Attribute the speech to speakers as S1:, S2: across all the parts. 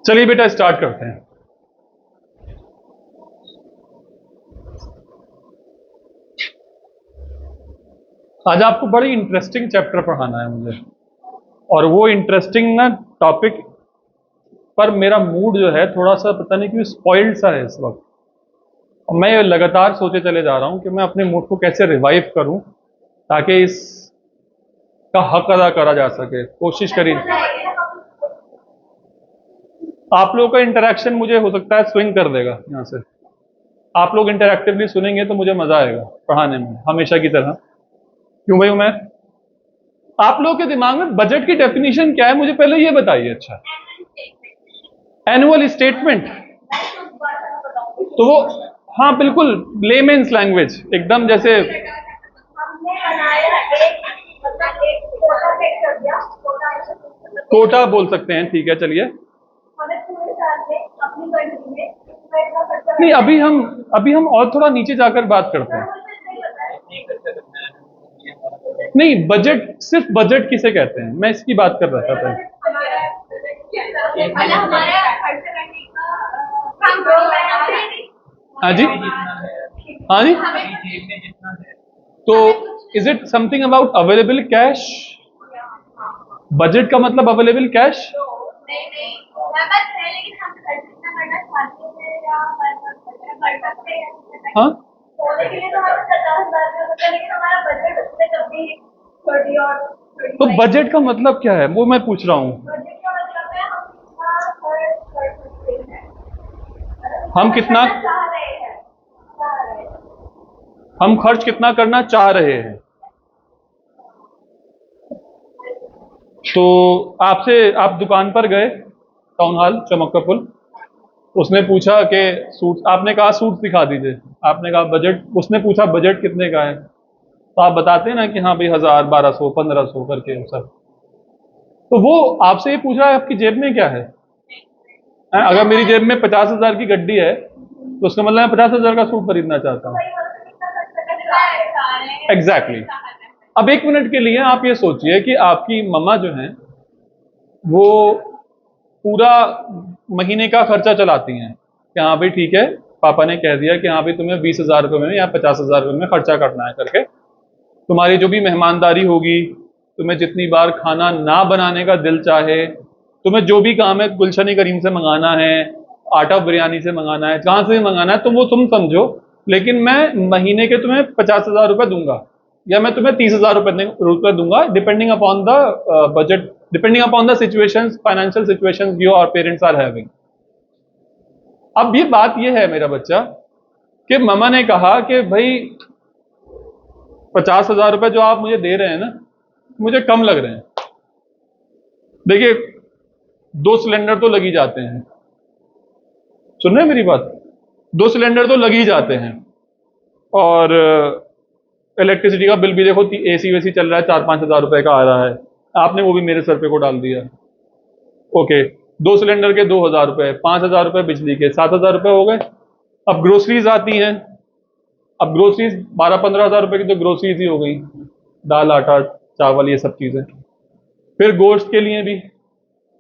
S1: चलिए बेटा स्टार्ट करते हैं। आज आपको बड़ी इंटरेस्टिंग चैप्टर पढ़ाना है मुझे, और वो इंटरेस्टिंग ना टॉपिक पर मेरा मूड जो है थोड़ा सा पता नहीं क्यों स्पॉइल्ड सा है इस वक्त। और मैं लगातार सोचे चले जा रहा हूं कि मैं अपने मूड को कैसे रिवाइव करूं ताकि इसका हक अदा करा जा सके। कोशिश करिए। आप लोगों का इंटरेक्शन मुझे हो सकता है स्विंग कर देगा यहाँ से। आप लोग इंटरेक्टिवली सुनेंगे तो मुझे मजा आएगा पढ़ाने में, हमेशा की तरह। क्यों भाई उमैर? आप लोगों के दिमाग में बजट की डेफिनेशन क्या है मुझे पहले ये बताइए। अच्छा, एनुअल स्टेटमेंट तो वो, हाँ बिल्कुल लेमेन्स लैंग्वेज एकदम, जैसे कोटा बोल सकते हैं। ठीक है चलिए। नहीं, अभी हम और थोड़ा नीचे जाकर बात करते हैं। नहीं, बजट सिर्फ बजट किसे कहते हैं मैं इसकी बात कर रहा था पहले। हाँ जी, हाँ जी। तो is it something about available cash? Budget का मतलब अवेलेबल कैश? हाँ, तो बजट का मतलब क्या है वो मैं पूछ रहा हूँ। हम खर्च कितना करना चाह रहे हैं। तो आप दुकान पर गए, टाउन हॉल चमक्का पुल, उसने पूछा कि सूट, आपने कहा सूट दिखा दीजिए, आपने कहा बजट, उसने पूछा बजट कितने का है, तो आप बताते हैं ना कि हाँ भाई 1000, 1200, 1500 करके सब। तो वो आपसे ये पूछ रहा है आपकी जेब में क्या है। अगर मेरी जेब में 50,000 की गड्डी है तो उसका मतलब मैं 50,000 का सूट खरीदना चाहता हूँ। एग्जैक्टली। अब एक मिनट के लिए आप ये सोचिए कि आपकी मम्मा जो है वो पूरा महीने का खर्चा चलाती हैं कि हाँ भाई ठीक है, पापा ने कह दिया कि हाँ भाई तुम्हें 20,000 रुपये में या 50,000 रुपये में खर्चा करना है करके। तुम्हारी जो भी मेहमानदारी होगी, तुम्हें जितनी बार खाना ना बनाने का दिल चाहे, तुम्हें जो भी काम है गुलशन करीम से मंगाना है, आटा बिरयानी से मंगाना है, जहां से भी मंगाना है, तो वो तुम समझो। लेकिन मैं महीने के तुम्हें 50,000 रुपये दूंगा या मैं तुम्हें 30,000 रुपये दूंगा, depending upon the budget, depending upon the situations, financial situations you और पेरेंट्स आर हैविंग। अब ये बात ये है मेरा बच्चा कि मम्मा ने कहा कि भाई 50,000 रुपये जो आप मुझे दे रहे हैं ना, मुझे कम लग रहे हैं। देखिए 2 सिलेंडर तो लग ही जाते हैं, सुन रहे हैं मेरी बात? 2 सिलेंडर तो लग ही जाते हैं, और इलेक्ट्रिसिटी का बिल भी देखो, एसी वेसी चल रहा है, 4-5 हजार रुपए का आ रहा है, आपने वो भी मेरे सर पे को डाल दिया। ओके, 2 सिलेंडर के 2,000 रुपए, 5,000 रुपए बिजली के, 7,000 रुपए हो गए। अब ग्रोसरीज आती हैं, अब ग्रोसरीज 12-15 हजार रुपए की तो ग्रोसरीज ही हो गई, दाल आटा चावल ये सब चीजें। फिर गोश्त के लिए भी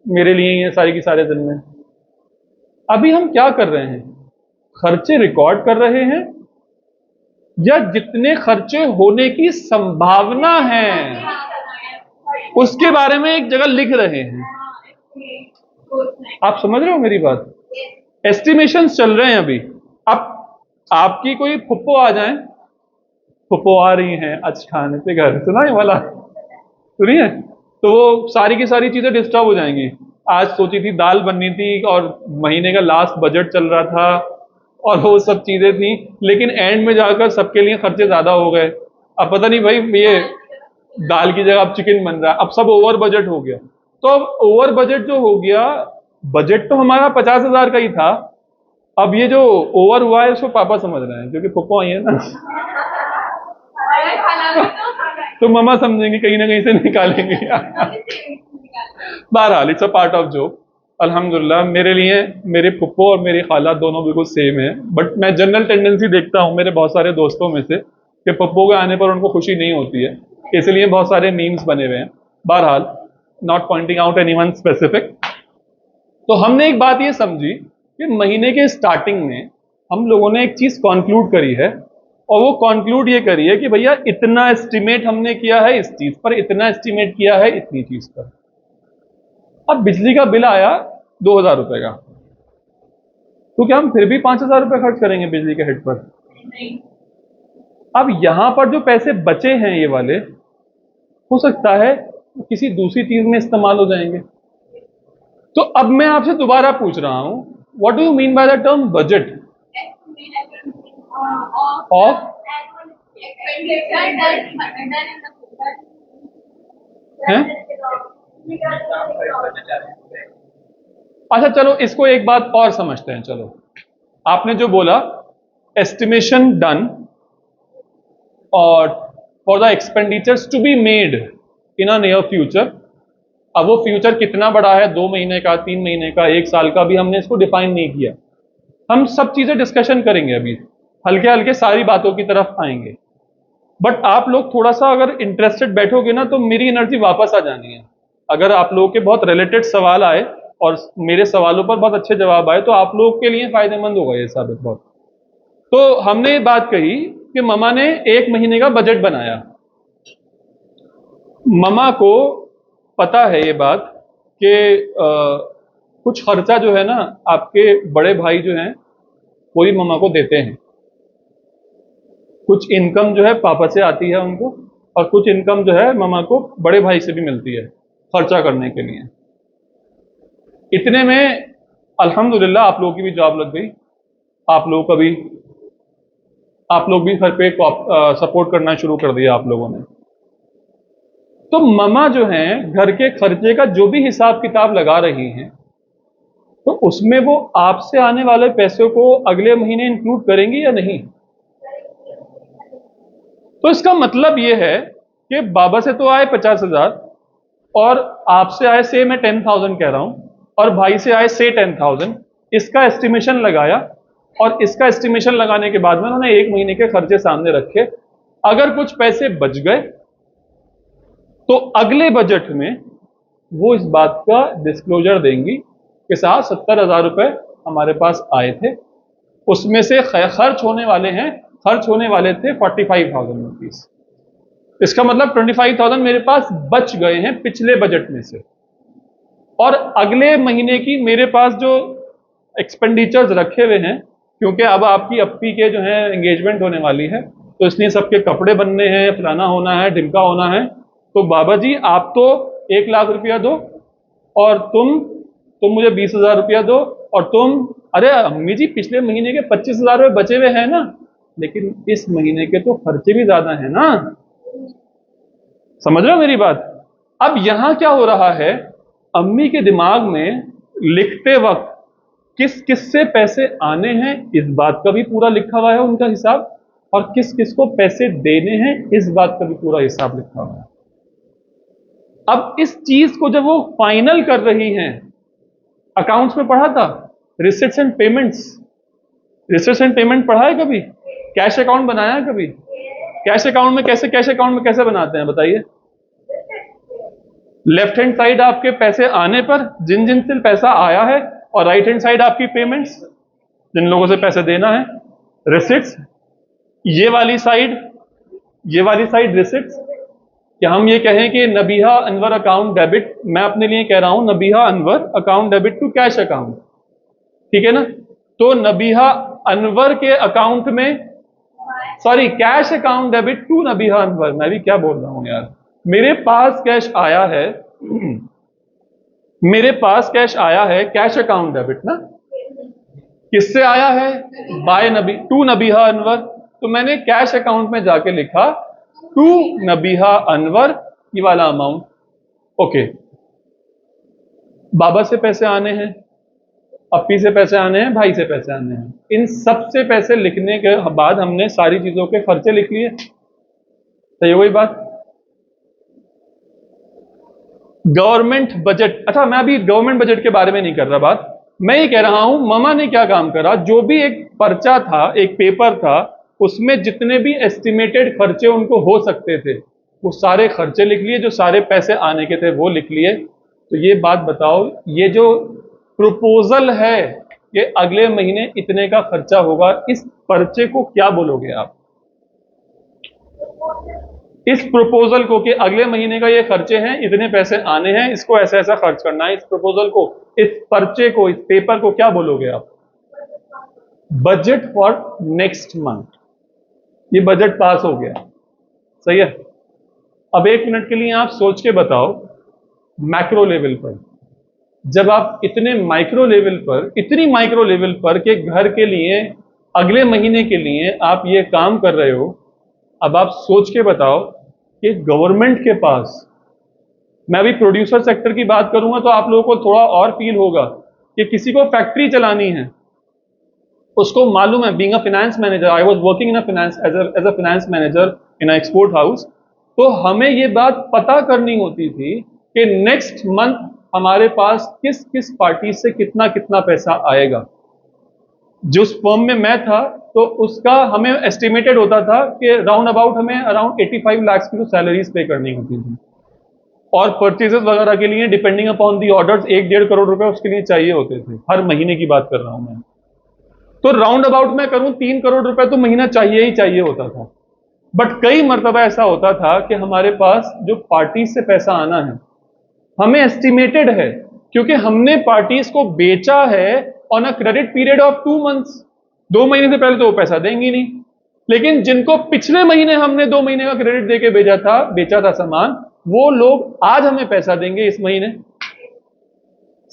S1: मेरे लिए ही है सारी की सारे दिन में। अभी हम क्या कर रहे हैं, खर्चे रिकॉर्ड कर रहे हैं या जितने खर्चे होने की संभावना है उसके बारे में एक जगह लिख रहे हैं। आप समझ रहे हो मेरी बात? एस्टिमेशंस चल रहे हैं अभी। अब आपकी कोई फुप्पो आ जाए, फुप्पो आ रही हैं आज खाने पे घर, सुना है वाला, सुनिए, तो वो सारी की सारी चीजें डिस्टर्ब हो जाएंगी। आज सोची थी दाल बननी थी और महीने का लास्ट बजट चल रहा था और वो सब चीजें थी, लेकिन एंड में जाकर सबके लिए खर्चे ज्यादा हो गए। अब पता नहीं भाई, ये दाल की जगह अब चिकन बन रहा है, अब सब ओवर बजट हो गया। तो अब ओवर बजट जो हो गया, बजट तो हमारा 50,000 का ही था, अब ये जो ओवर हुआ है उसको पापा समझ रहे हैं क्योंकि पप्पा आई है ना, तो मम्मा समझेंगे कहीं ना कहीं से निकालेंगे। बहरहाल it's a part of job. अल्हम्दुलिल्लाह मेरे लिए मेरे फुप्पो और मेरी खाला दोनों बिल्कुल सेम है, बट मैं जनरल टेंडेंसी देखता हूँ मेरे बहुत सारे दोस्तों में से कि पप्पो के आने पर उनको खुशी नहीं होती है, इसलिए बहुत सारे मीम्स बने हुए हैं। बहरहाल, not pointing out anyone specific. तो हमने एक बात ये समझी कि महीने के स्टार्टिंग में हम लोगों ने एक चीज कॉन्क्लूड करी है, और वो कॉन्क्लूड ये करी है कि भैया इतना एस्टिमेट हमने किया है इस चीज पर, इतना एस्टिमेट किया है इतनी चीज पर। अब बिजली का बिल आया 2,000 रुपए का, तो क्या हम फिर भी 5,000 रुपए खर्च करेंगे बिजली के हेड पर? अब यहां पर जो पैसे बचे हैं ये वाले, हो सकता है किसी दूसरी चीज में इस्तेमाल हो जाएंगे। तो अब मैं आपसे दोबारा पूछ रहा हूं, what do you mean by the term budget of? अच्छा चलो इसको एक बात और समझते हैं। चलो आपने जो बोला एस्टिमेशन डन और for the expenditures to be made in a near future. अब वो फ्यूचर कितना बड़ा है, 2 महीने का, 3 महीने का, 1 साल का, भी हमने इसको डिफाइन नहीं किया। हम सब चीजें डिस्कशन करेंगे, अभी हल्के हल्के सारी बातों की तरफ आएंगे। बट आप लोग थोड़ा सा अगर इंटरेस्टेड बैठोगे ना, तो मेरी एनर्जी वापस आ जानी है। अगर आप लोगों के बहुत रिलेटेड सवाल आए और मेरे सवालों पर बहुत अच्छे जवाब आए, तो आप लोगों के लिए फायदेमंद होगा ये साबित बहुत। तो हमने ये बात कही कि ममा ने 1 महीने का बजट बनाया। ममा को पता है ये बात कि कुछ खर्चा जो है ना, आपके बड़े भाई जो हैं वो ही ममा को देते हैं। कुछ इनकम जो है पापा से आती है उनको, और कुछ इनकम जो है ममा को बड़े भाई से भी मिलती है खर्चा करने के लिए। इतने में अल्हम्दुलिल्लाह आप लोगों की भी जॉब लग गई, आप लोग भी घर पे सपोर्ट करना शुरू कर दिया आप लोगों ने। तो ममा जो हैं घर के खर्चे का जो भी हिसाब किताब लगा रही हैं, तो उसमें वो आपसे आने वाले पैसों को अगले महीने इंक्लूड करेंगी या नहीं? तो इसका मतलब ये है कि बाबा से तो आए 50,000 और आपसे आए, से मैं 10,000 कह रहा हूं, और भाई से आए से 10,000। इसका एस्टिमेशन लगाया, और इसका एस्टिमेशन लगाने के बाद में उन्होंने 1 महीने के खर्चे सामने रखे। अगर कुछ पैसे बच गए तो अगले बजट में वो इस बात का डिस्क्लोजर देंगी कि साहब 70,000 रुपए हमारे पास आए थे, उसमें से खर्च होने वाले थे 45,000 रुपीज। इसका मतलब 25,000 मेरे पास बच गए हैं पिछले बजट में से, और अगले महीने की मेरे पास जो एक्सपेंडिचर्स रखे हुए हैं, क्योंकि अब आपकी अप्पी के जो है एंगेजमेंट होने वाली है, तो इसलिए सबके कपड़े बनने हैं, फलाना होना है, ढिमका होना है। तो बाबा जी आप तो 1,00,000 रुपया दो, और तुम मुझे 20,000 रुपया दो, और अरे अम्मी जी पिछले महीने के 25,000 रुपये बचे हुए हैं ना, लेकिन इस महीने के तो खर्चे भी ज्यादा है ना। समझ रहे हो मेरी बात? अब यहां क्या हो रहा है, अम्मी के दिमाग में लिखते वक्त किस किस से पैसे आने हैं इस बात का भी पूरा लिखा हुआ है उनका हिसाब, और किस किस को पैसे देने हैं इस बात का भी पूरा हिसाब लिखा हुआ है। अब इस चीज को जब वो फाइनल कर रही हैं, अकाउंट्स में पढ़ा था receipts and payments, receipts and payment पढ़ा है कभी? कैश अकाउंट बनाया है कभी? कैश अकाउंट में कैसे बनाते हैं बताइए? लेफ्ट हैंड साइड आपके पैसे आने पर जिन जिन से पैसा आया है, और राइट हैंड साइड आपकी पेमेंट्स, जिन लोगों से पैसे देना है, रिसिट्स। ये वाली साइड रिसिट्स। क्या हम ये कहें कि नबीहा अनवर अकाउंट डेबिट, मैं अपने लिए कह रहा हूं Nabiha Anwar account debit to cash account, ठीक है ना? तो नबीहा अनवर के अकाउंट में, sorry cash account debit to Nabiha Anwar, मैं भी क्या बोल रहा हूं यार, मेरे पास कैश आया है कैश अकाउंट डेबिट ना, किससे आया है? Bye Nabi to Nabiha Anwar. तो मैंने कैश अकाउंट में जाके लिखा टू नबीहा अनवर, ये वाला अमाउंट। ओके, बाबा से पैसे आने हैं, अप्पी से पैसे आने हैं, भाई से पैसे आने हैं। इन सब से पैसे लिखने के बाद हमने सारी चीजों के खर्चे लिख लिए। सही वही बात। गवर्नमेंट बजट, अच्छा मैं अभी गवर्नमेंट बजट के बारे में नहीं कर रहा बात, मैं ये कह रहा हूं ममा ने क्या काम करा, जो भी एक पर्चा था, एक पेपर था, उसमें जितने भी एस्टिमेटेड खर्चे उनको हो सकते थे वो सारे खर्चे लिख लिए, जो सारे पैसे आने के थे वो लिख लिए। तो ये बात बताओ, ये जो प्रपोजल है कि अगले महीने इतने का खर्चा होगा, इस पर्चे को क्या बोलोगे आप? इस प्रपोजल को कि अगले महीने का ये खर्चे हैं, इतने पैसे आने हैं, इसको ऐसा ऐसा खर्च करना है, इस प्रपोजल को, इस पर्चे को, इस पेपर को क्या बोलोगे आप? Budget for next month. ये बजट पास हो गया, सही है। अब 1 मिनट के लिए आप सोच के बताओ, मैक्रो लेवल पर, जब आप इतने माइक्रो लेवल पर, इतनी माइक्रो लेवल पर के घर के लिए अगले महीने के लिए आप ये काम कर रहे हो, अब आप सोच के बताओ कि गवर्नमेंट के पास, मैं अभी प्रोड्यूसर सेक्टर की बात करूंगा तो आप लोगों को थोड़ा और फील होगा कि किसी को फैक्ट्री चलानी है, उसको मालूम है, being a finance manager, I was working in a finance as a finance manager in a export house, तो हमें ये बात पता करनी होती थी कि नेक्स्ट मंथ हमारे पास किस किस पार्टी से कितना कितना पैसा आएगा। जिस फर्म में मैं था तो उसका हमें एस्टिमेटेड होता था कि राउंड अबाउट हमें अराउंड 85 लाख की तो सैलरीज पे करनी होती थी, और परचेजेस वगैरह के लिए depending upon the orders 1-1.5 crore रुपए उसके लिए चाहिए होते थे, हर महीने की बात कर रहा हूं मैं। तो राउंड अबाउट मैं करूं 3 करोड़ रुपए तो महीना चाहिए ही चाहिए होता था। बट कई मर्तबा ऐसा होता था कि हमारे पास जो पार्टी से पैसा आना है हमें एस्टिमेटेड है, क्योंकि हमने पार्टीज को बेचा है on a credit period of 2 months. 2 महीने से पहले तो वो पैसा देंगे नहीं, लेकिन जिनको पिछले महीने हमने 2 महीने का क्रेडिट देके बेचा था सामान, वो लोग आज हमें पैसा देंगे इस महीने।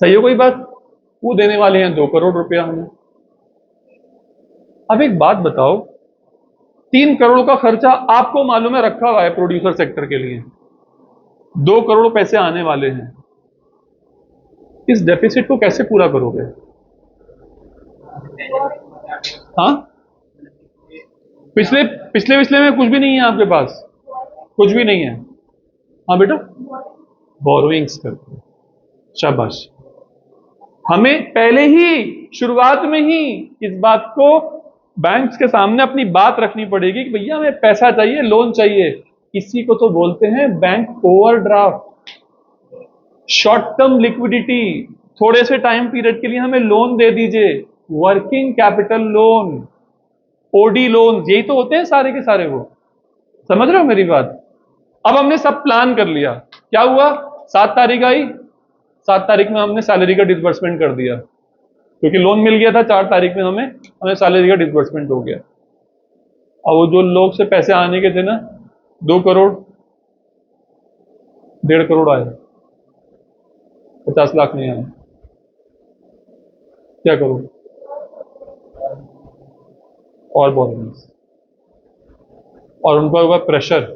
S1: सही हो कोई बात? वो देने वाले हैं 2 करोड़ रुपया हमें। अब एक बात बताओ, 3 करोड़ का खर्चा आपको मालूम है रखा हुआ है प्रोड्यूसर सेक्टर के लिए, 2 करोड़ पैसे आने वाले हैं, इस डेफिसिट को कैसे पूरा करोगे? हाँ, पिछले पिछले पिछले में कुछ भी नहीं है आपके पास, कुछ भी नहीं है। हाँ बेटा, बोरोइंग्स करते हो, शाबाश। हमें पहले ही शुरुआत में ही इस बात को बैंक्स के सामने अपनी बात रखनी पड़ेगी कि भैया हमें पैसा चाहिए, लोन चाहिए। इसी को तो बोलते हैं bank overdraft, short term liquidity. थोड़े से टाइम पीरियड के लिए हमें लोन दे दीजिए, working capital loan, OD loan, यही तो होते हैं सारे के सारे। वो समझ रहे हो मेरी बात? अब हमने सब प्लान कर लिया, क्या हुआ? 7 तारीख आई, 7 तारीख में हमने सैलरी का डिसबर्समेंट कर दिया, क्योंकि लोन मिल गया था। 4 तारीख में हमें सैलरी का डिसबर्समेंट हो गया। और वो जो लोग से पैसे आने के थे ना, 2 करोड़, 1.5 करोड़ आए, 50 लाख नहीं आए, क्या करूं? और बोरिंग्स, और उनका होगा प्रेशर।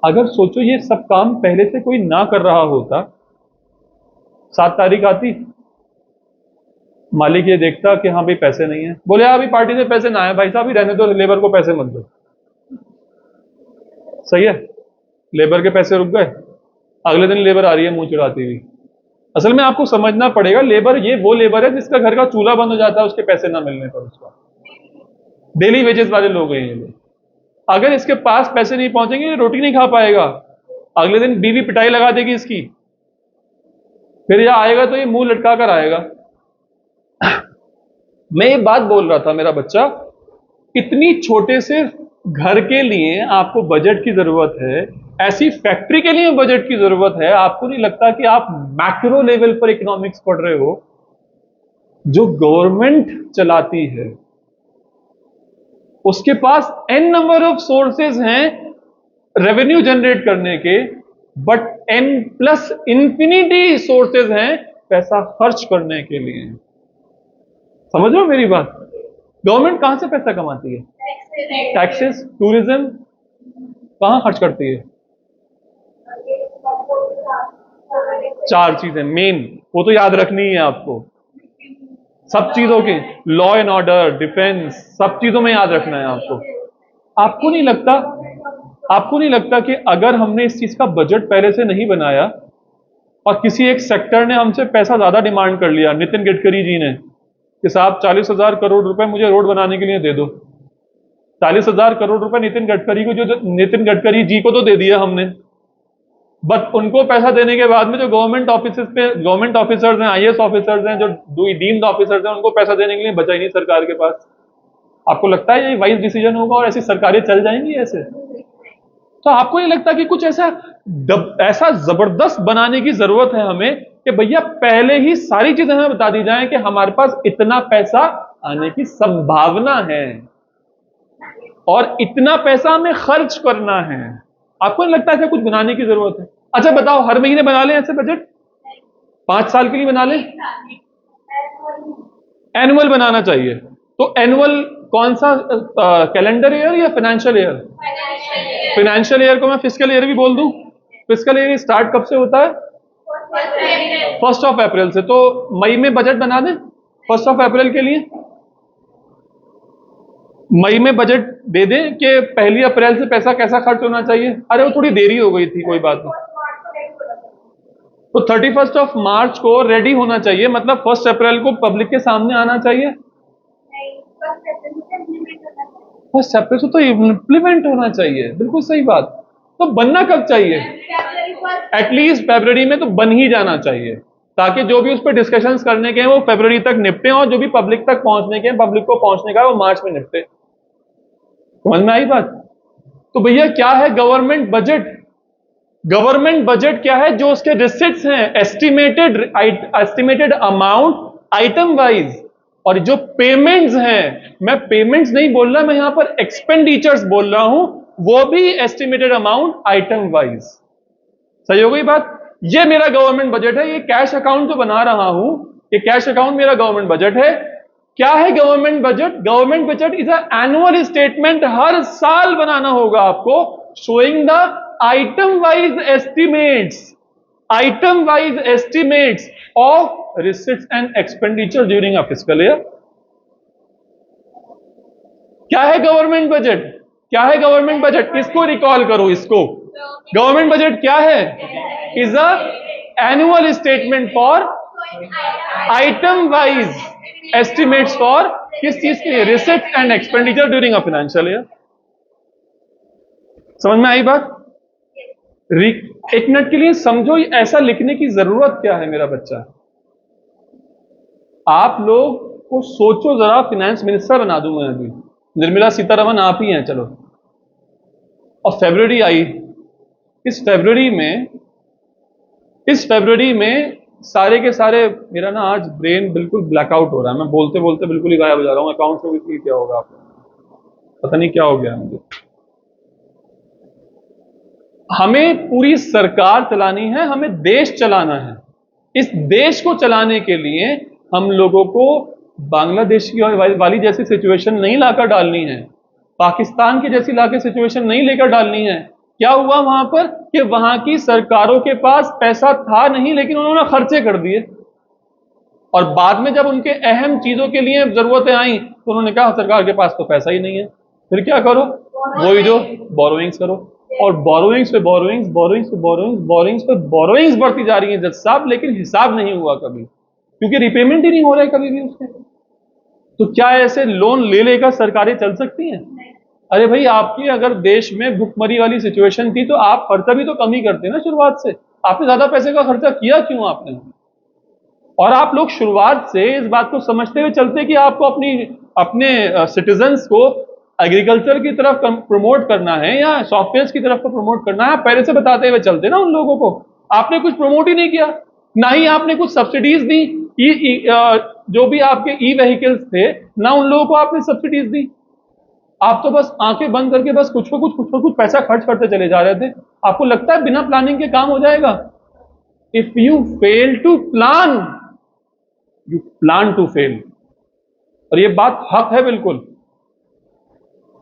S1: अगर सोचो ये सब काम पहले से कोई ना कर रहा होता, 7 तारीख आती, मालिक ये देखता कि हाँ भाई पैसे नहीं है, बोले अभी पार्टी से पैसे ना आए, भाई साहब ही रहने दो, लेबर को पैसे मत दो। सही है, लेबर के पैसे रुक गए, अगले दिन लेबर आ रही है मुंह चिढ़ाती हुई। असल में आपको समझना पड़ेगा, लेबर ये वो लेबर है जिसका घर का चूल्हा बंद हो जाता है उसके पैसे ना मिलने पर, उसका डेली वेजेस वाले लोग हैं ये लोग। अगर इसके पास पैसे नहीं पहुंचेंगे ये रोटी नहीं खा पाएगा, अगले दिन बीवी पिटाई लगा देगी इसकी, फिर यह आएगा तो ये मुंह लटका कर आएगा। मैं ये बात बोल रहा था, मेरा बच्चा, इतनी छोटे से घर के लिए आपको बजट की जरूरत है, ऐसी फैक्ट्री के लिए बजट की जरूरत है। आपको नहीं लगता कि आप मैक्रो लेवल पर इकोनॉमिक्स पढ़ रहे हो? जो गवर्नमेंट चलाती है उसके पास एन नंबर ऑफ सोर्सेज हैं रेवेन्यू जनरेट करने के, but n plus infinity sources हैं पैसा खर्च करने के लिए। समझ रहे हो मेरी बात? गवर्नमेंट कहां से पैसा कमाती है? टैक्सेस, टूरिज्म, कहां खर्च करती है? 4 चीजें मेन, वो तो याद रखनी है आपको, सब चीजों की, लॉ एंड ऑर्डर, डिफेंस, सब चीजों में याद रखना है आपको। आपको नहीं लगता, आपको नहीं लगता कि अगर हमने इस चीज का बजट पहले से नहीं बनाया और किसी एक सेक्टर ने हमसे पैसा ज्यादा डिमांड कर लिया, नितिन गडकरी जी ने, कि साहब 40,000 करोड़ रुपए मुझे रोड बनाने के लिए दे दो, 40,000 करोड़ रुपए नितिन गडकरी को, जो नितिन गडकरी जी को तो दे दिया हमने, बट उनको पैसा देने के बाद में जो गवर्नमेंट ऑफिसर्स हैं, आईएएस ऑफिसर्स हैं, जो डीम्ड ऑफिसर्स हैं, उनको पैसा देने के लिए बचा ही नहीं सरकार के पास। आपको लगता है ये वाइज डिसीजन होगा और ऐसी सरकारें चल जाएंगी ऐसे? तो आपको नहीं लगता कि कुछ ऐसा जबरदस्त बनाने की जरूरत है हमें कि भैया पहले ही सारी चीजें हमें बता दी जाएं कि हमारे पास इतना पैसा आने की संभावना है और इतना पैसा हमें खर्च करना है? आपको नहीं लगता ऐसा कुछ बनाने की जरूरत है? अच्छा बताओ, हर महीने बना लें ऐसे बजट? 5 साल के लिए बना लें? एनुअल बनाना चाहिए। तो एनुअल कौन सा, कैलेंडर ईयर या फाइनेंशियल ईयर? फाइनेंशियल ईयर को मैं फिस्कल ईयर भी बोल दूं। फिस्कल ईयर स्टार्ट कब से होता है? 1 अप्रैल से। तो मई में बजट बना दें 1 अप्रैल के लिए। मई में बजट दे दें कि 1 अप्रैल से पैसा कैसा खर्च होना चाहिए। अरे वो थोड़ी देरी हो गई थी, कोई बात नहीं। तो 31 मार्च को रेडी होना चाहिए, मतलब 1 अप्रैल को पब्लिक के सामने आना चाहिए। 1 अप्रैल से तो इम्प्लीमेंट होना चाहिए, बिल्कुल सही बात। तो बनना कब चाहिए? एटलीस्ट फरवरी में तो बन ही जाना चाहिए, ताकि जो भी उस पर डिस्कशंस करने के हैं वो फरवरी तक निपटे और जो भी पब्लिक तक पहुंचने के हैं, पब्लिक को पहुंचने का है, वो मार्च में निपटे। समझ में आई बात? तो भैया क्या है गवर्नमेंट बजट? गवर्नमेंट बजट क्या है? जो उसके रिसिट्स हैं, एस्टिमेटेड अमाउंट आइटम वाइज, और जो पेमेंट्स हैं, मैं पेमेंट्स नहीं बोल रहा, मैं यहां पर एक्सपेंडिचर्स बोल रहा हूं, वो भी एस्टिमेटेड अमाउंट आइटम वाइज। सही हो गई बात? ये मेरा गवर्नमेंट बजट है। ये कैश अकाउंट जो बना रहा हूं, ये कैश अकाउंट मेरा गवर्नमेंट बजट है। क्या है government budget? Government budget is annual statement, हर साल बनाना होगा आपको, showing the item wise estimates of receipts and expenditure during a fiscal year. क्या है गवर्नमेंट बजट? क्या है गवर्नमेंट बजट? इसको रिकॉल करो, इसको। गवर्नमेंट बजट क्या है? Is a annual statement for item wise estimates for किस चीज के लिए? Receipts and expenditure during a financial year. समझ में आई बात? एक मिनट के लिए समझो, ऐसा लिखने की जरूरत क्या है मेरा बच्चा? आप लोग को सोचो जरा, फाइनेंस मिनिस्टर बना दूं मैं अभी, निर्मला सीतारमण आप ही हैं, चलो। और फरवरी आई, इस फरवरी में सारे के सारे, मेरा ना आज ब्रेन बिल्कुल ब्लैकआउट हो रहा है, मैं बोलते बोलते बिल्कुल ही गायब हो जा रहा हूँ। अकाउंट में भी क्या होगा आपको पता नहीं क्या हो गया मुझे। हमें पूरी सरकार चलानी है, हमें देश चलाना है। इस देश को चलाने के लिए हम लोगों को बांग्लादेश की वाली जैसी सिचुएशन नहीं लाकर डालनी है, पाकिस्तान की जैसी लाके सिचुएशन नहीं लेकर डालनी है। क्या हुआ वहां पर कि वहां की सरकारों के पास पैसा था नहीं, लेकिन उन्होंने खर्चे कर दिए, और बाद में जब उनके अहम चीजों के लिए जरूरतें आई तो उन्होंने कहा सरकार के पास तो पैसा ही नहीं है, फिर क्या करो? वही जो बोरोइंग्स करो, और बोरोइंग्स पे बोरोइंग्स, बोरोइंग्स पे बोरोइंग्स, बोरोइंग्स पे बोरोइंग्स बढ़ती जा रही है जज साहब, लेकिन हिसाब नहीं हुआ कभी, क्योंकि रिपेमेंट ही नहीं हो रहा है कभी भी उसके। तो क्या ऐसे लोन ले लेकर सरकारें चल सकती हैं? अरे भाई, आपकी अगर देश में भुखमरी वाली सिचुएशन थी तो आप खर्चा भी तो कम ही करते ना शुरुआत से। आपने ज्यादा पैसे का खर्चा किया क्यों आपने? और आप लोग शुरुआत से इस बात को समझते हुए चलते कि आपको अपने सिटीजन्स को एग्रीकल्चर की तरफ प्रमोट करना है या सॉफ्टवेयर की तरफ को प्रमोट करना है, आप पहले से बताते हुए चलते ना उन लोगों को। आपने कुछ प्रमोट ही नहीं किया, ना ही आपने कुछ सब्सिडीज दी। जो भी आपके ई व्हीकल्स थे ना, उन लोगों को आपने सब्सिडीज दी। आप तो बस आंखें बंद करके बस कुछ ना कुछ पैसा खर्च करते चले जा रहे थे। आपको लगता है बिना प्लानिंग के काम हो जाएगा? If you fail to plan, you plan to fail. और ये बात हक है बिल्कुल।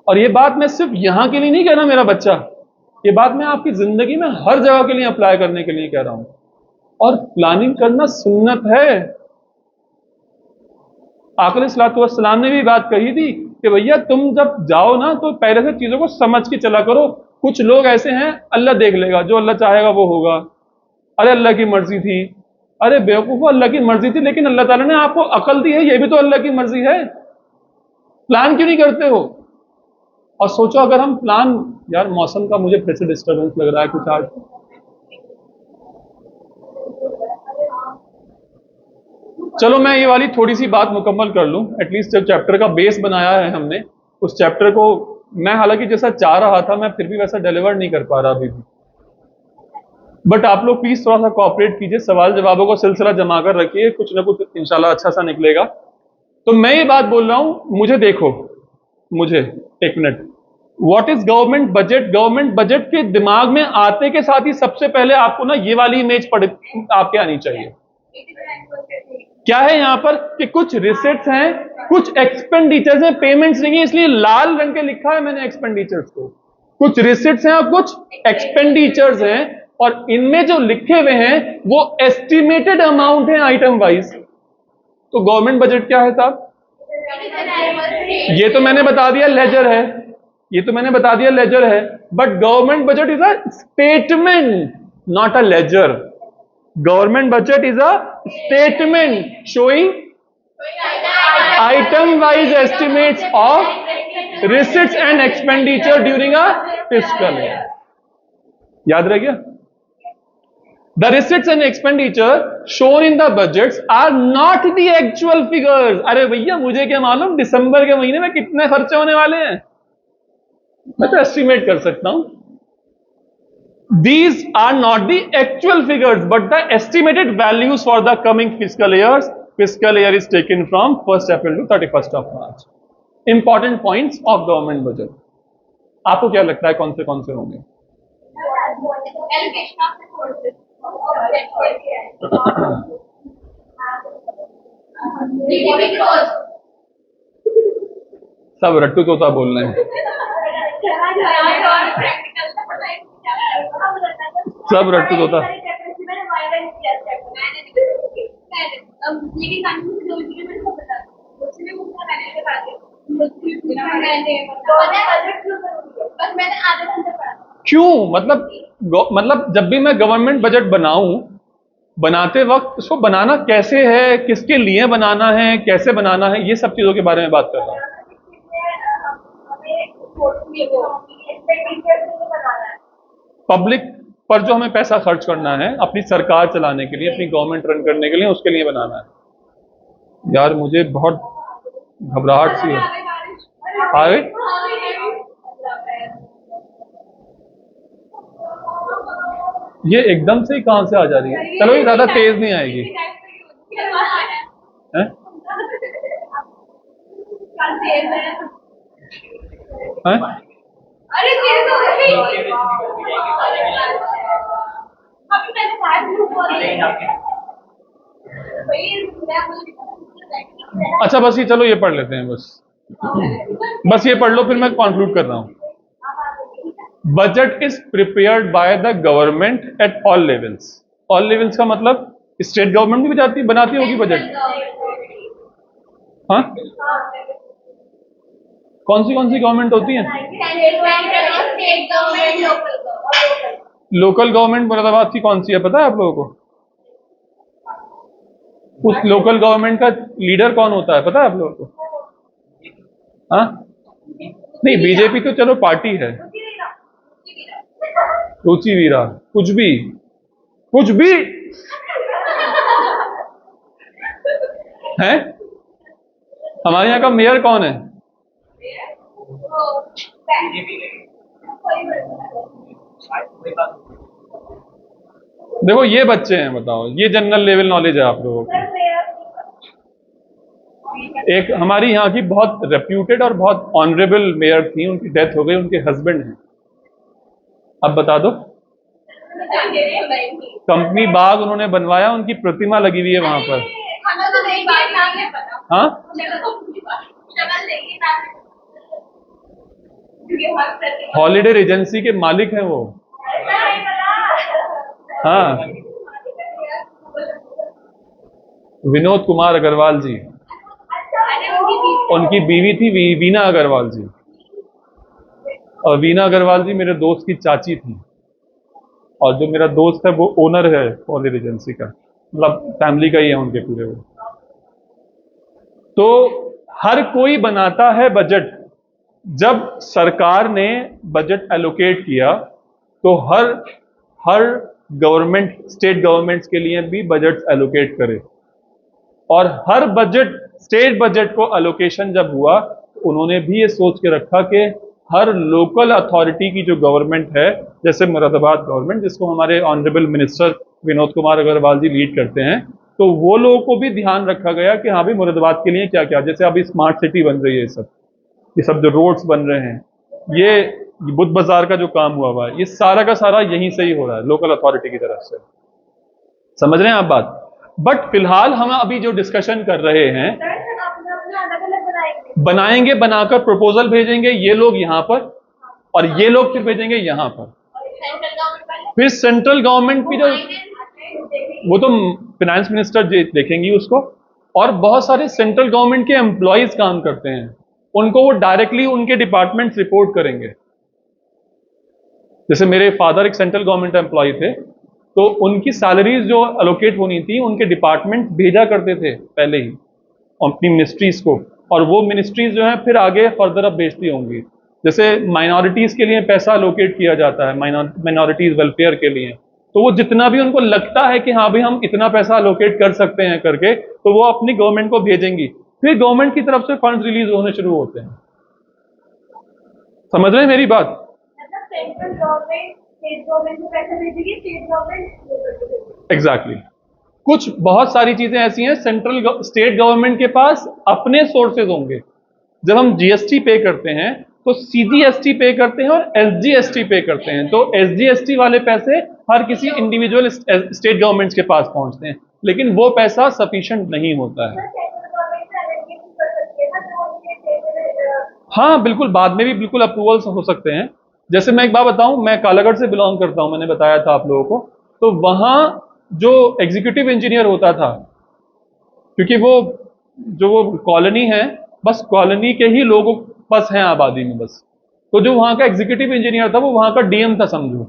S1: और ये बात मैं सिर्फ यहां के लिए नहीं कह रहा मेरा बच्चा, ये बात मैं आपकी जिंदगी में हर जगह के लिए अप्लाई करने के लिए कह रहा हूं। और प्लानिंग करना सुन्नत है। आक़िल सल्लल्लाहु अलैहि वसल्लम ने भी बात कही थी कि भैया तुम जब जाओ ना तो पहले से चीजों को समझ के चला करो। कुछ लोग ऐसे हैं, अल्लाह देख लेगा, जो अल्लाह चाहेगा वो होगा। अरे अल्लाह की मर्जी थी, अरे बेवकूफ, अल्लाह की मर्जी थी, लेकिन अल्लाह ताला ने आपको अकल दी है, ये भी तो अल्लाह की मर्जी है। प्लान क्यों नहीं करते हो? और सोचो अगर हम प्लान, यार मौसम का मुझे फिर से डिस्टर्बेंस लग रहा है कुछ आज। चलो मैं ये वाली थोड़ी सी बात मुकम्मल कर लूं। एटलीस्ट जब चैप्टर का बेस बनाया है हमने, उस चैप्टर को मैं हालांकि जैसा चाह रहा था मैं फिर भी वैसा डिलीवर नहीं कर पा रहा अभी भी। बट आप लोग प्लीज थोड़ा सा कोऑपरेट कीजिए, सवाल जवाबों का सिलसिला जमा कर रखिए, कुछ ना कुछ इंशाल्लाह अच्छा सा निकलेगा। तो मैं ये बात बोल रहा हूं, मुझे देखो, मुझे एक minute, what is government budget? Government budget के दिमाग में आते के साथ ही सबसे पहले आपको ना ये वाली इमेज पढ़ आपके आनी चाहिए। क्या है यहां पर कि कुछ रिसिट्स हैं, कुछ एक्सपेंडिचर्स हैं, पेमेंट्स नहीं है, इसलिए लाल रंग के लिखा है मैंने एक्सपेंडिचर्स को। कुछ रिसिट्स हैं और कुछ एक्सपेंडिचर्स हैं, और इनमें जो लिखे हुए हैं वो एस्टिमेटेड अमाउंट है आइटम वाइज। तो गवर्नमेंट बजट क्या है साहब? ये तो मैंने बता दिया लेजर है, ये तो मैंने बता दिया लेजर है। But government budget is a statement, not a ledger. Government budget is a statement showing item-wise estimates of receipts and expenditure during a fiscal year. याद रह गया? The receipts and expenditure shown in the budgets are not the actual figures. अरे भैया मुझे क्या मालूम दिसंबर के महीने में कितने खर्चे होने वाले हैं, मैं तो एस्टिमेट कर सकता हूं। These are not the actual figures, but the estimated values for the coming fiscal years. Fiscal year is taken from 1st April to 31st of March. Important points of government budget. आपको क्या लगता है कौन से होंगे? सब रट्टू तोता बोल रहे हैं, सब रट्टू तोता। क्यों? मतलब जब भी मैं गवर्नमेंट बजट बनाऊं, बनाते वक्त उसको बनाना कैसे है, किसके लिए बनाना है, कैसे बनाना है, ये सब चीजों के बारे में बात कर रहा हूं। पब्लिक पर जो हमें पैसा खर्च करना है अपनी सरकार चलाने के लिए, अपनी गवर्नमेंट रन करने के लिए, उसके लिए बनाना है। यार मुझे बहुत घबराहट सी है। आ गई? ये एकदम से ही कहां से आ जा रही है? चलो ये ज्यादा तेज नहीं आएगी है? अरे अच्छा बस ये, चलो ये पढ़ लेते हैं, बस ये पढ़ लो, फिर मैं कंक्लूड कर रहा हूं। Budget is prepared by the government at all levels. All levels का मतलब स्टेट गवर्नमेंट भी बनाती होगी बजट। हाँ, कौन सी गवर्नमेंट होती है? लोकल गवर्नमेंट मुरादाबाद की कौन सी है पता है आप लोगों को? उस लोकल गवर्नमेंट का लीडर कौन होता है पता है आप लोगों को? हाँ नहीं, बीजेपी तो चलो पार्टी है। रुचि वीरा, कुछ भी है। हमारे यहाँ का मेयर कौन है? देखो ये बच्चे हैं, बताओ, ये जनरल लेवल नॉलेज है आप लोगों को। एक हमारी यहाँ की बहुत रेप्यूटेड और बहुत ऑनरेबल मेयर थी, उनकी डेथ हो गई, उनके हस्बैंड हैं। अब बता दो, कंपनी बाग उन्होंने बनवाया, उनकी प्रतिमा लगी हुई है वहां पर। हाँ हॉलीडे एजेंसी के मालिक हैं वो। हाँ विनोद कुमार अग्रवाल जी, उनकी बीवी थी वीना अग्रवाल जी, और वीना अग्रवाल जी मेरे दोस्त की चाची थी, और जो मेरा दोस्त है वो ओनर है हॉलीडे एजेंसी का, मतलब फैमिली का ही है उनके पूरे वो। तो हर कोई बनाता है बजट। जब सरकार ने बजट एलोकेट किया तो हर गवर्नमेंट, स्टेट गवर्नमेंट्स के लिए भी बजट एलोकेट करे। और हर बजट, स्टेट बजट को अलोकेशन जब हुआ तो उन्होंने भी ये सोच के रखा कि हर लोकल अथॉरिटी की जो गवर्नमेंट है, जैसे मुरादाबाद गवर्नमेंट जिसको हमारे ऑनरेबल मिनिस्टर विनोद कुमार अग्रवाल जी लीड करते हैं, तो वो लोगों को भी ध्यान रखा गया कि हाँ भाई मुरादाबाद के लिए क्या क्या, जैसे अभी स्मार्ट सिटी बन रही है, ये सब जो रोड्स बन रहे हैं, ये बुद्ध बाजार का जो काम हुआ है, ये सारा का सारा यहीं से ही हो रहा है, लोकल अथॉरिटी की तरफ से। समझ रहे हैं आप बात? बट फिलहाल हम अभी जो डिस्कशन कर रहे हैं, बनाएंगे, बनाकर प्रपोजल भेजेंगे ये लोग यहाँ पर, और ये लोग फिर भेजेंगे यहाँ पर, फिर सेंट्रल गवर्नमेंट भी जो, वो तो फाइनेंस मिनिस्टर देखेंगी उसको, और बहुत सारे सेंट्रल गवर्नमेंट के एम्प्लॉयज काम करते हैं, उनको वो डायरेक्टली उनके डिपार्टमेंट्स रिपोर्ट करेंगे। जैसे मेरे फादर एक सेंट्रल गवर्नमेंट एम्प्लॉय थे, तो उनकी सैलरीज जो अलोकेट होनी थी उनके डिपार्टमेंट भेजा करते थे पहले ही अपनी मिनिस्ट्रीज को, और वो मिनिस्ट्रीज जो है फिर आगे फर्दर अब भेजती होंगी। जैसे माइनॉरिटीज के लिए पैसा अलोकेट किया जाता है, माइनॉरिटीज वेलफेयर के लिए, तो वो जितना भी उनको लगता है कि हाँ भाई हम इतना पैसा अलोकेट कर सकते हैं करके, तो वो अपनी गवर्नमेंट को भेजेंगी, फिर गवर्नमेंट की तरफ से फंड रिलीज होने शुरू होते हैं। समझ रहे हैं मेरी बात?
S2: सेंट्रल गवर्नमेंट स्टेट गवर्नमेंट को पैसे भेजेगी, स्टेट गवर्नमेंट
S1: एग्जैक्टली। कुछ बहुत सारी चीजें ऐसी हैं, सेंट्रल स्टेट गवर्नमेंट के पास अपने सोर्सेज होंगे। जब हम जीएसटी पे करते हैं तो सीजीएसटी पे करते हैं और एसजीएसटी पे करते हैं, तो एसजीएसटी वाले पैसे हर किसी इंडिविजुअल स्टेट गवर्नमेंट्स के पास पहुंचते हैं, लेकिन वो पैसा सफिशिएंट नहीं होता है। हाँ बिल्कुल, बाद में भी बिल्कुल अप्रूवल्स हो सकते हैं। जैसे मैं एक बात बताऊं, मैं कालागढ़ से बिलोंग करता हूं, मैंने बताया था आप लोगों को, तो वहां जो एग्जीक्यूटिव इंजीनियर होता था, क्योंकि वो जो वो कॉलोनी है, बस कॉलोनी के ही लोगों बस हैं आबादी में बस, तो जो वहां का एग्जीक्यूटिव इंजीनियर था वो वहां का डीएम था समझो।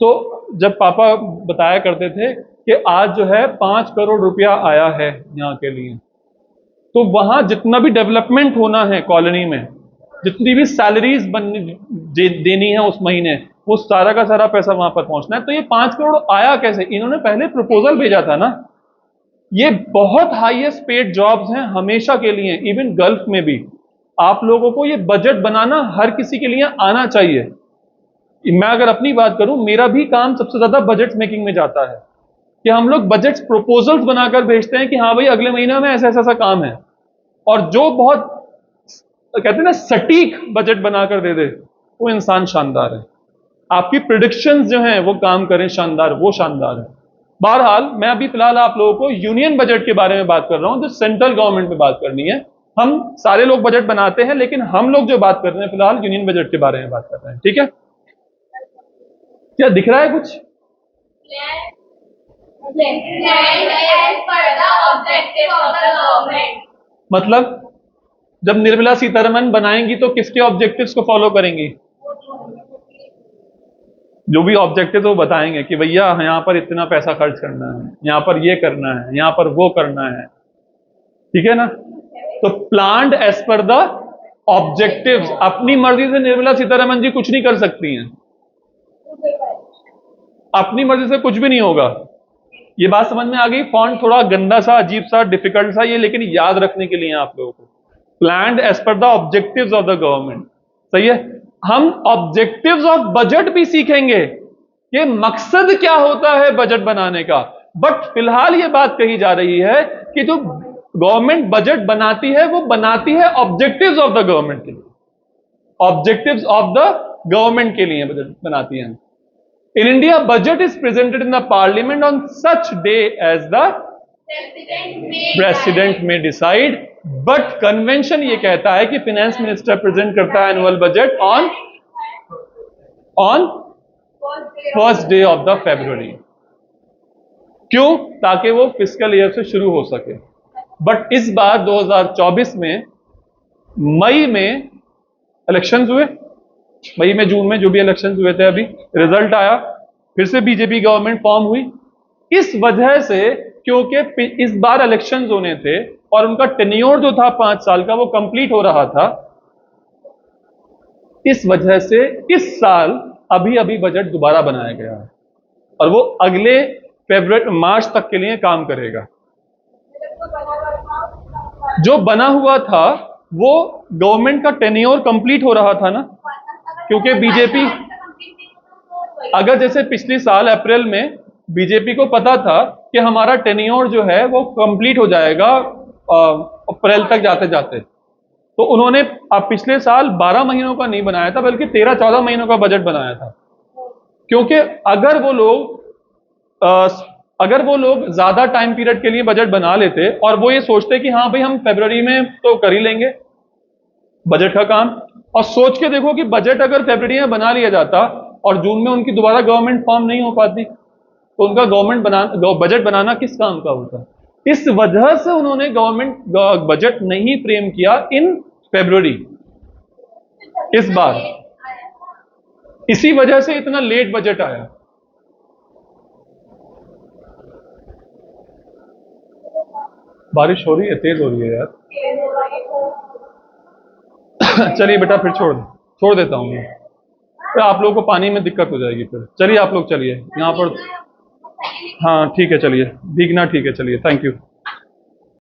S1: तो जब पापा बताया करते थे कि आज जो है 5 करोड़ रुपया आया है यहाँ के लिए, तो वहां जितना भी डेवलपमेंट होना है कॉलोनी में, जितनी भी सैलरीज देनी है उस महीने, वो सारा का सारा पैसा वहां पर पहुंचना है। तो ये 5 करोड़ आया कैसे? इन्होंने पहले प्रपोजल भेजा था ना। ये बहुत हाईएस्ट पेड जॉब्स हैं हमेशा के लिए, इवन गल्फ में भी। आप लोगों को ये बजट बनाना हर किसी के लिए आना चाहिए। मैं अगर अपनी बात करूं, मेरा भी काम सबसे ज्यादा बजट मेकिंग में जाता है, कि हम लोग बजट प्रपोजल्स बनाकर भेजते हैं कि हाँ भाई अगले महीने में ऐसा ऐसा काम है, और जो बहुत कहते हैं ना सटीक बजट बनाकर दे दे, वो इंसान शानदार है। आपकी प्रिडिक्शंस जो हैं वो काम करें शानदार, वो शानदार है। बहरहाल मैं अभी फिलहाल आप लोगों को यूनियन बजट के बारे में बात कर रहा हूं, जो सेंट्रल गवर्नमेंट में बात करनी है। हम सारे लोग बजट बनाते हैं, लेकिन हम लोग जो बात कर रहे हैं फिलहाल यूनियन बजट के बारे में बात कर रहे हैं, ठीक है? क्या दिख रहा है कुछ? मतलब जब निर्मला सीतारमण बनाएंगी तो किसके ऑब्जेक्टिव्स को फॉलो करेंगी? जो भी ऑब्जेक्टिव वो बताएंगे कि भैया यहाँ पर इतना पैसा खर्च करना है, यहाँ पर ये करना है, यहाँ पर वो करना है, ठीक है ना? तो planned as per the objectives. अपनी मर्जी से निर्मला सीतारमण जी कुछ नहीं कर सकती हैं, अपनी मर्जी से कुछ भी नहीं होगा। ये बात समझ में आ गई? फॉन्ट थोड़ा गंदा सा, अजीब सा, डिफिकल्ट सा ये, लेकिन याद रखने के लिए आप लोगों को, planned as per the objectives of the government. सही है? हम ऑब्जेक्टिव्स ऑफ बजट भी सीखेंगे कि मकसद क्या होता है बजट बनाने का। बट फिलहाल ये बात कही जा रही है कि जो गवर्नमेंट बजट बनाती है वो बनाती है ऑब्जेक्टिव्स ऑफ द गवर्नमेंट के लिए, ऑब्जेक्टिव्स ऑफ द गवर्नमेंट के लिए बजट बनाती है। In India budget is presented in the parliament on such day as the president may decide, but convention ये कहता है कि फाइनेंस मिनिस्टर प्रेजेंट करता है annual budget on first day of the February. क्यों? ताकि वो फिस्कल ईयर से शुरू हो सके। बट इस बार 2024 में मई में इलेक्शंस हुए, मई में जून में जो भी इलेक्शंस हुए थे, अभी रिजल्ट आया, फिर से बीजेपी गवर्नमेंट फॉर्म हुई। इस वजह से, क्योंकि इस बार इलेक्शंस होने थे और उनका टेन्योर जो था 5 साल का वो कंप्लीट हो रहा था, इस वजह से इस साल अभी बजट दोबारा बनाया गया है और वो अगले फरवरी मार्च तक के लिए काम करेगा। जो बना हुआ था वो गवर्नमेंट का टेन्योर कंप्लीट हो रहा था ना, क्योंकि बीजेपी, अगर जैसे पिछले साल अप्रैल में बीजेपी को पता था कि हमारा टेन्योर जो है वो कंप्लीट हो जाएगा अप्रैल तक जाते जाते, तो उन्होंने अब पिछले साल 12 महीनों का नहीं बनाया था बल्कि 13-14 महीनों का बजट बनाया था। क्योंकि अगर वो लोग ज्यादा टाइम पीरियड के लिए बजट बना लेते और वो ये सोचते कि हाँ भाई हम फरवरी में तो कर ही लेंगे बजट का काम, और सोच के देखो कि बजट अगर फरवरी में बना लिया जाता और जून में उनकी दोबारा गवर्नमेंट फॉर्म नहीं हो पाती, तो उनका बजट बनाना किस काम का होता। इस वजह से उन्होंने गवर्नमेंट बजट नहीं फ्रेम किया इन फरवरी इस बार, इसी वजह से इतना लेट बजट आया। बारिश हो रही है, तेज हो रही है यार। चलिए बेटा फिर छोड़ देता हूँ मैं, फिर आप लोगों को पानी में दिक्कत हो जाएगी फिर। चलिए आप लोग चलिए यहाँ पर, हाँ ठीक है, चलिए भीगना ठीक है, चलिए, थैंक यू।